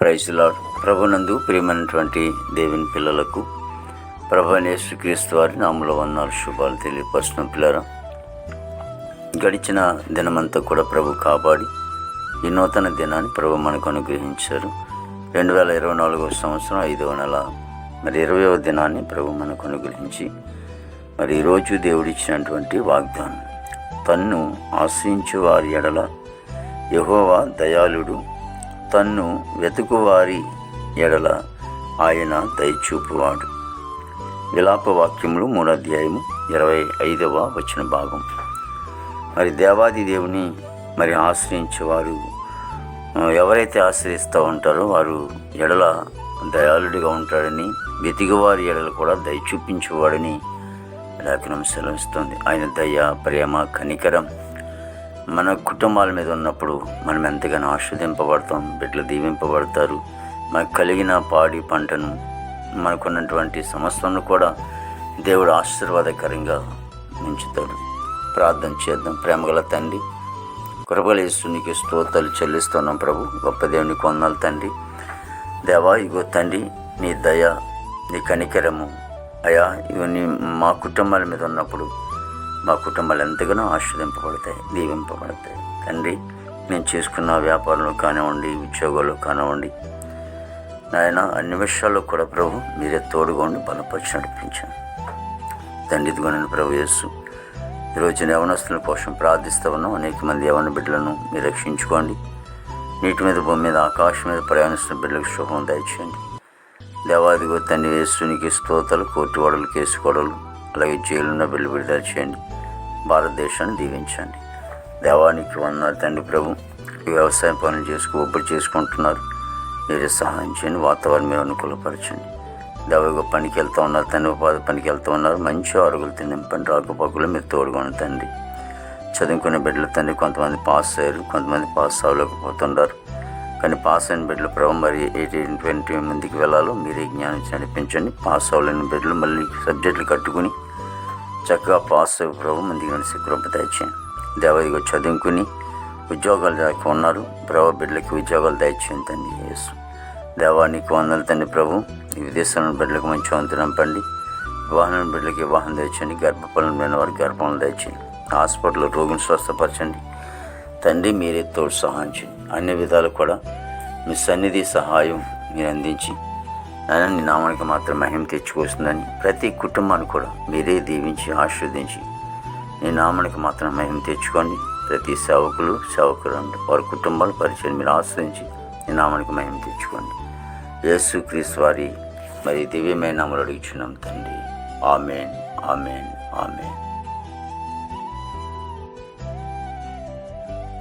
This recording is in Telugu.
Praise lord. ప్రభునందు ప్రియమైనటువంటి దేవుని పిల్లలకు ప్రభు యేసుక్రీస్తు వారి నామములో వందనాలు శుభాలు తెలియపరుస్తున్న పిల్లరా, గడిచిన దినమంతా కూడా ప్రభు కాపాడి ఈ నూతన దినాన్ని ప్రభు మనకు అనుగ్రహించారు. 2024 సంవత్సరం 5వ నెల 20వ దినాన్ని ప్రభు మనకు అనుగ్రహించి ఈరోజు దేవుడిచ్చినటువంటి వాగ్దానం, తన్ను ఆశ్రయించు వారి ఎడల యెహోవా దయాళుడు, తన్ను వెతుకువారి ఎడల ఆయన దయచూపువాడు. విలాప వాక్యములు 3వ అధ్యాయము 25వ వచన భాగం. దేవాది దేవుని ఆశ్రయించేవారు ఎవరైతే ఆశ్రయిస్తూ ఉంటారో వారు ఎడల దయాళుడిగా ఉంటాడని, వెతికివారి ఎడల కూడా దయ చూపించేవాడని లేఖనం సెలవిస్తుంది. ఆయన దయ, ప్రేమ, కనికరం మన కుటుంబాల మీద ఉన్నప్పుడు మనం ఎంతగానో ఆస్వాదింపబడతాం, బిడ్డలు దీవింపబడతారు. మనకు కలిగిన పాడి పంటను, మనకున్నటువంటి సమస్యలను కూడా దేవుడు ఆశీర్వాదకరంగా ఉంచుతాడు. ప్రార్థన చేద్దాం. ప్రేమగల తండ్రి, కృపగల యేసునికి స్తోత్రాలు చెల్లిస్తున్నాం ప్రభు. గొప్ప దేవునికి వందనాలు తండ్రి. దేవా, ఇగో తండ్రి, నీ దయ, నీ కనికరము అయా ఇవన్నీ మా కుటుంబాల మీద ఉన్నప్పుడు మా కుటుంబాలు ఎంతగానో ఆస్వాదింపబడతాయి, దీవింపబడతాయి. తండ్రి, నేను చేసుకున్న వ్యాపారంలో కానివ్వండి, ఉద్యోగాల్లో కానివ్వండి, నాయన అన్ని విషయాల్లో కూడా ప్రభు మీరే తోడుగా ఉండి బలపరిచి నడిపించాను తండ్రి. ఇదిగోనని ప్రభు యేసు, ఈరోజు యవనస్తుల కోసం ప్రార్థిస్తూ ఉన్నాం. అనేక మంది యవన బిడ్డలను మీరు రక్షించుకోండి. నీటి మీద, భూమి మీద, ఆకాశం మీద ప్రయాణిస్తున్న బిడ్డలకు శుభం దయచేయండి. దేవాదిగో తండ్రి యేసునికి స్తోత్రాలు. కోర్టు వాడలు, కేసు గొడవలు, అలాగే జైలున్న బిడ్డలు విడుదల చేయండి. భారతదేశాన్ని దీవించండి. దేవానికి వందనాలు తండ్రి. ప్రభు, వ్యవసాయం పనులు ఒబ్బడి చేసుకుంటున్నారు, మీరే సహాయం చేయండి. వాతావరణం మీరు అనుకూలపరచండి. దేవగా పనికి వెళ్తూ ఉన్నారు తండ్రి, ఉపాధి పనికి వెళ్తూ ఉన్నారు. మంచి ఆరుగులు నింపండి. రాకపోకలు మీరు తోడుగా ఉన్న తండ్రి. చదువుకునే బిడ్డలు తండ్రి, కొంతమంది పాస్ అయ్యారు, కొంతమంది పాస్ అవ్వలేకపోతున్నారు. కానీ పాస్ అయిన బిడ్డలు ప్రభు 18-20 మందికి వెళ్ళాలో మీరే జ్ఞానం నడిపించండి. పాస్ అవ్వలేని బిడ్డలు మళ్ళీ సబ్జెక్టులు కట్టుకుని చక్కగా పాస్ అయ్యి ప్రభు మందికి నడిచి కృప దయచేయండి. దేవదిగా చదువుకుని ఉద్యోగాలు దాకా ఉన్నారు ప్రభు, బిడ్డలకి ఉద్యోగాలు దయచేయండి తండ్రి యేసు. దేవానికి వందలు తండ్రి. ప్రభు, ఈ విదేశంలో బిడ్డలకు మంచి వంతు నింపండి. వాహనం బిడ్డలకి వాహనం దయచేయండి. గర్భఫలం లేని వారికి గర్భం దయచేయండి. హాస్పిటల్లో రోగిని స్వస్థపరచండి తండ్రి. మీరే తోడు సహాయం చేయండి. అన్ని విధాలు కూడా మీ సన్నిధి సహాయం మీరు అందించి ఆయన నీ నామానికి మాత్రం మహిమ తెచ్చుకొస్తుందని ప్రతి కుటుంబాన్ని కూడా మీరే దీవించి ఆశీర్వదించి నీ నామానికి మాత్రం మహిమ తెచ్చుకోండి. ప్రతి సేవకులు వారి కుటుంబాలు పరిచయం మీరు ఆశ్రయించి నీ నామానికి మహిమ తెచ్చుకోండి. యేసుక్రీస్తు వారి దివ్యమైన నామములో అడుగుచున్నాం తండ్రి. ఆమేన్, ఆమేన్, ఆమేన్.